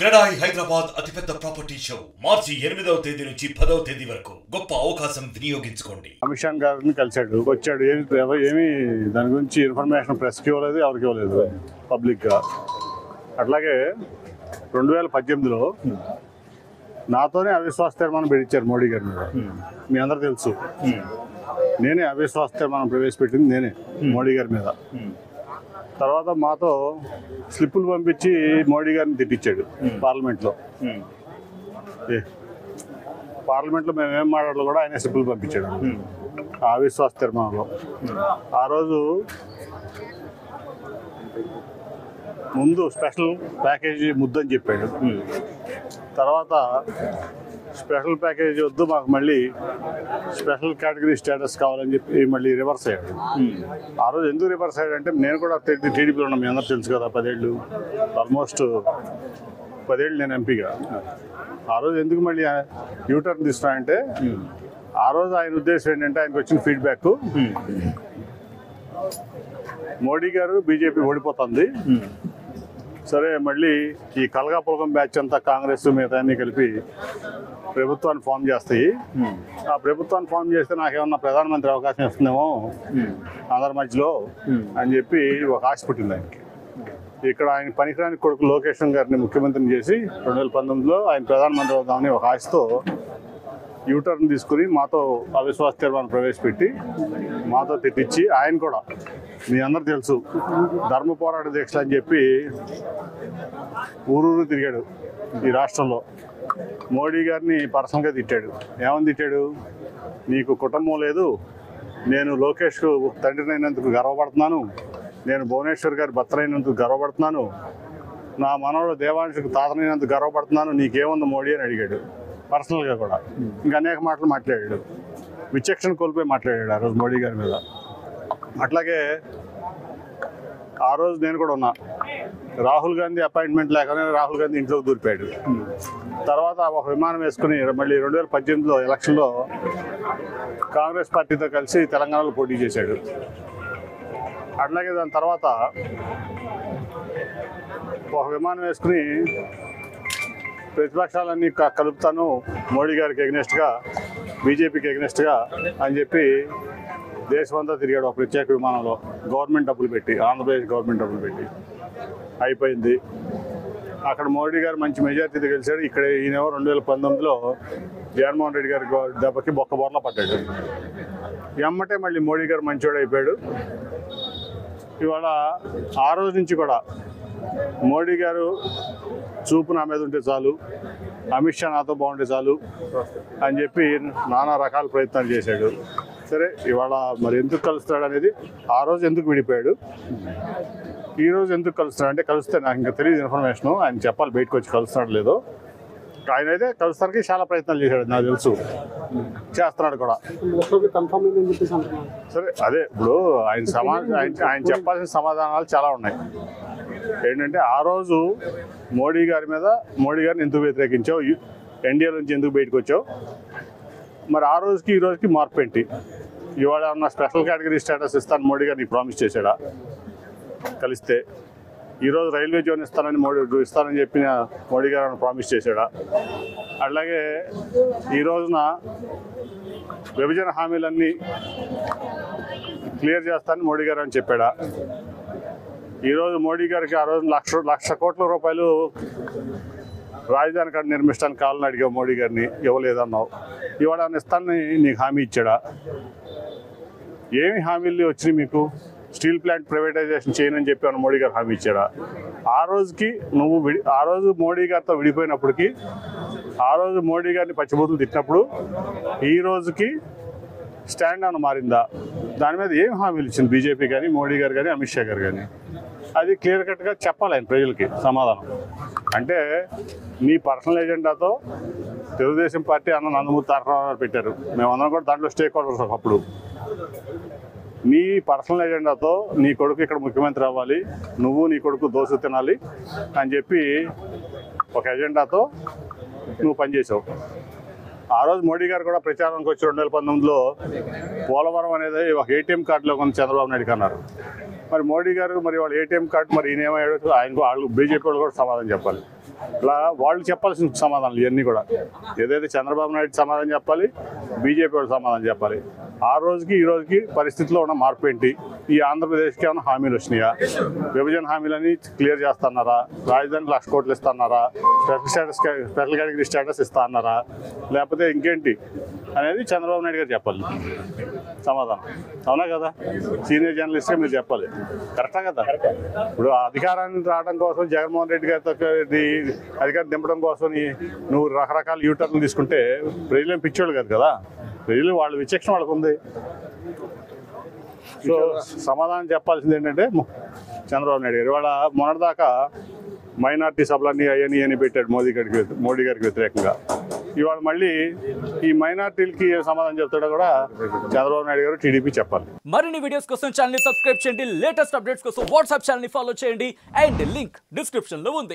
క్రెడాయి హైదరాబాద్ అతిపెద్ద property show మార్చి 8వ తేదీ నుంచి 10వ తేదీ వరకు గొప్ప అవకాశం వినియోగించుకోండి. అమిత్ షా గారిని వచ్చాడు ఏమి దాని గురించి ఇన్ఫర్మేషన్ ప్రెస్కి ఇవ్వలేదు, ఎవరికి ఇవ్వలేదు పబ్లిక్గా. అట్లాగే 2018లో నాతోనే అవిశ్వాస తీర్మానం పెట్టించారు మోడీ గారి మీద. మీ అందరూ తెలుసు, నేనే అవిశ్వాస తీర్మానం ప్రవేశపెట్టింది, నేనే మోడీ గారి మీద. తర్వాత మాతో స్లిప్పులు పంపించి మోడీ గారిని తిట్టించాడు పార్లమెంట్లో. పార్లమెంట్లో మేము ఏం మాట్లాడాలో కూడా ఆయన స్లిప్పులు పంపించాడు ఆ అవిశ్వాస తీర్మానంలో. ఆ రోజు ముందు స్పెషల్ ప్యాకేజీ ముద్దని చెప్పాడు, తర్వాత స్పెషల్ ప్యాకేజీ వద్దు, మాకు మళ్ళీ స్పెషల్ కేటగిరీ స్టేటస్ కావాలని చెప్పి మళ్ళీ రివర్స్ అయ్యాడు. ఆ రోజు ఎందుకు రివర్స్ అయ్యాడంటే, నేను కూడా టీడీపీలో ఉన్నా, మీ అందరూ తెలుసు కదా, 10 ఏళ్ళు, ఆల్మోస్ట్ 10 ఏళ్ళు నేను ఎంపీగా. ఆ రోజు ఎందుకు మళ్ళీ యూటర్న్ తీసుకున్నానంటే, ఆ రోజు ఆయన ఉద్దేశం ఏంటంటే, ఆయనకు వచ్చిన ఫీడ్బ్యాక్ మోడీ గారు బీజేపీ ఓడిపోతుంది, సరే మళ్ళీ ఈ కలగాపులగం బ్యాచ్ అంతా కాంగ్రెస్ మిగతా అన్ని కలిపి ప్రభుత్వాన్ని ఫామ్ చేస్తాయి, ఆ ప్రభుత్వాన్ని ఫామ్ చేస్తే నాకేమన్నా ప్రధానమంత్రి అవకాశం ఇస్తుందేమో అందరి మధ్యలో అని చెప్పి ఒక ఆశ పుట్టింది ఆయనకి. ఇక్కడ ఆయన పనికిరాని కొడుకు లోకేష్ గారిని ముఖ్యమంత్రిని చేసి 2019లో ఆయన ప్రధానమంత్రి అవుతామని ఒక ఆశతో యూటర్న్ తీసుకుని మాతో అవిశ్వాస తీర్మానం ప్రవేశపెట్టి మాతో తిట్టించి, ఆయన కూడా మీ అందరు తెలుసు ధర్మ పోరాట దీక్షలు అని చెప్పి ఊరూరు తిరిగాడు ఈ రాష్ట్రంలో. మోడీ గారిని పర్సనల్గా తిట్టాడు. ఏమని తిట్టాడు? నీకు కుటుంబం లేదు, నేను లోకేష్కు తండ్రినైనందుకు గర్వపడుతున్నాను, నేను భువనేశ్వర్ గారి భర్తనైనందుకు గర్వపడుతున్నాను, నా మనవడు దేవాంశకు తాతనైనందుకు గర్వపడుతున్నాను, నీకేముంది మోడీ అని అడిగాడు పర్సనల్గా కూడా. ఇంకా అనేక మాటలు మాట్లాడాడు, విచక్షణ కోల్పోయి మాట్లాడాడు ఆ రోజు మోడీ గారి మీద. అట్లాగే ఆ రోజు నేను కూడా ఉన్నా, రాహుల్ గాంధీ అపాయింట్మెంట్ లేకనే రాహుల్ గాంధీ ఇంట్లోకి దూరిపోయాడు. తర్వాత ఒక విమానం వేసుకుని మళ్ళీ 2018లో ఎలక్షన్లో కాంగ్రెస్ పార్టీతో కలిసి తెలంగాణలో పోటీ చేశాడు. అట్లాగే దాని తర్వాత ఒక విమానం వేసుకుని ప్రతిపక్షాలన్నీ కలుపుతాను మోడీ గారికి ఎగ్నెస్ట్గా, బీజేపీకి ఎగ్నెస్ట్గా అని చెప్పి దేశమంతా తిరిగాడు ఒక ప్రత్యేక విమానంలో, గవర్నమెంట్ డబ్బులు పెట్టి, ఆంధ్రప్రదేశ్ గవర్నమెంట్ డబ్బులు పెట్టి. అయిపోయింది. అక్కడ మోడీ గారు మంచి మెజార్టీతో గెలిచాడు. ఇక్కడ ఈయనేమో 2019లో జగన్మోహన్ రెడ్డి గారి దెబ్బకి బొక్క బొర్ల పడ్డాడు. ఎమ్మటే మళ్ళీ మోడీ గారు మంచివాడు అయిపోయాడు. ఇవాళ ఆ రోజు నుంచి కూడా మోడీ గారు చూపు నా మీద ఉంటే చాలు, అమిత్ షా నాతో బాగుంటే చాలు అని చెప్పి నానా రకాల ప్రయత్నాలు చేశాడు. సరే ఇవాళ మరి ఎందుకు కలుస్తాడు అనేది, ఆ రోజు ఎందుకు విడిపోయాడు, ఈ రోజు ఎందుకు కలుస్తున్నాడు అంటే, కలిస్తే నాకు ఇంకా తెలియదు ఇన్ఫర్మేషన్, ఆయన చెప్పాలి బయటకు వచ్చి కలుస్తున్నాడు లేదో. ఆయన అయితే కలుస్తానికి చాలా ప్రయత్నాలు చేశాడు, నాకు తెలుసు, చేస్తున్నాడు కూడా. సరే అదే ఇప్పుడు ఆయన చెప్పాల్సిన సమాధానాలు చాలా ఉన్నాయి. ఏంటంటే ఆ రోజు మోడీ గారిని ఎందుకు వ్యతిరేకించావు, ఎన్డీఏ నుంచి ఎందుకు బయటకు వచ్చావు, మరి ఆ రోజుకి ఈ రోజుకి మార్పు ఏంటి? ఇవాళ ఉన్న స్పెషల్ కేటగిరీ స్టేటస్ ఇస్తాను మోడీ గారిని ప్రామిస్ చేశాడా కలిస్తే? ఈరోజు రైల్వే జోన్ ఇస్తానని చెప్పిన మోడీ గారు ప్రామిస్ చేశాడా? అట్లాగే ఈ రోజున విభజన హామీలన్నీ క్లియర్ చేస్తానని మోడీ గారు అని చెప్పాడా? ఈరోజు మోడీ గారికి ఆ రోజు లక్ష కోట్ల రూపాయలు రాజధాని కాడ నిర్మించడానికి కావాలని అడిగావు మోడీ గారిని, ఇవ్వలేదన్నావు. ఇవాళ ఇస్తానని నీకు హామీ ఇచ్చాడా? ఏమి హామీలు వచ్చినాయి మీకు? స్టీల్ ప్లాంట్ ప్రైవేటైజేషన్ చేయనని చెప్పి మోడీ గారు హామీ ఇచ్చాడా? ఆ రోజుకి ఆ రోజు మోడీ గారితో విడిపోయినప్పటికీ, ఆ రోజు మోడీ గారిని పచ్చిబూతులు తిట్టినప్పుడు ఈ రోజుకి స్టాండ్ ఆన్ మారిందా? దాని మీద ఏం హామీలు ఇచ్చింది బీజేపీ కానీ, మోడీ గారు కానీ, అమిత్ షా గారు కానీ? అది క్లియర్ కట్గా చెప్పాలి ఆయన ప్రజలకి సమాధానం. అంటే నీ పర్సనల్ ఎజెండాతో తెలుగుదేశం పార్టీ నందమూరి తారక రామారావు పెట్టారు, మేమందరం కూడా దాంట్లో స్టేక్ హోల్డర్స్. ఒకప్పుడు నీ పర్సనల్ ఎజెండాతో నీ కొడుకు ఇక్కడ ముఖ్యమంత్రి అవ్వాలి, నువ్వు నీ కొడుకు దోశ తినాలి అని చెప్పి ఒక ఎజెండాతో నువ్వు పనిచేసావు. ఆ రోజు మోడీ గారు కూడా ప్రచారానికి వచ్చి 2019లో పోలవరం అనేది ఒక ఏటీఎం కార్డులో కొంత చంద్రబాబు నాయుడు అన్నారు. మరి మోడీ గారు మరి వాళ్ళ ఏటీఎం కార్డు మరి ఈయన ఏమయ్యాడు? వాళ్ళు బీజేపీ వాళ్ళు కూడా సమాధానం చెప్పాలి. ఇలా వాళ్ళు చెప్పాల్సిన సమాధానాలు ఇవన్నీ కూడా ఏదైతే చంద్రబాబు నాయుడు సమాధానం చెప్పాలి, బీజేపీ వాళ్ళు సమాధానం చెప్పాలి. ఆ రోజుకి ఈ రోజుకి పరిస్థితిలో ఉన్న మార్పు ఏంటి, ఈ ఆంధ్రప్రదేశ్కి ఏమైనా హామీలు వచ్చినాయా, విభజన హామీలని క్లియర్ చేస్తున్నారా, రాజధానికి 1,00,000 కోట్లు ఇస్తా అన్నారా, స్పెషల్ కేటగిరీ స్టేటస్ ఇస్తా అన్నారా, లేకపోతే ఇంకేంటి అనేది చంద్రబాబు నాయుడు గారు చెప్పాలి సమాధానం. అవునా కదా, సీనియర్ జర్నలిస్ట్గా మీరు చెప్పాలి. కరెక్టా కదా? ఇప్పుడు అధికారాన్ని రావడం కోసం జగన్మోహన్ రెడ్డి గారితో అధికారం దింపడం కోసం నువ్వు రకరకాల యూటర్న్లు తీసుకుంటే ప్రజలేం పిచ్చోళ్ళు కాదు కదా, ప్రజలు వాళ్ళ విచక్షణ వాళ్ళకు ఉంది. సో సమాధానం చెప్పాల్సింది ఏంటంటే చంద్రబాబు నాయుడు గారు ఇవాళ మొన్నటిదాకా మైనార్టీ సభలన్నీ అని పెట్టాడు మోడీ గారికి వ్యతిరేకంగా. ఇవాళ మళ్ళీ ఈ మైనార్టీలకి ఏ సమాధానం చెప్తాడో కూడా చంద్రబాబు నాయుడు గారు టీడీపీ చెప్పాలి. మరిన్ని వీడియోస్ కోసం ఛానల్ ని సబ్స్క్రైబ్ చేయండి, లేటెస్ట్ అప్డేట్స్ కోసం వాట్సాప్ ఛానల్ ని ఫాలో చేయండి అండ్ లింక్ డిస్క్రిప్షన్ లో ఉంది.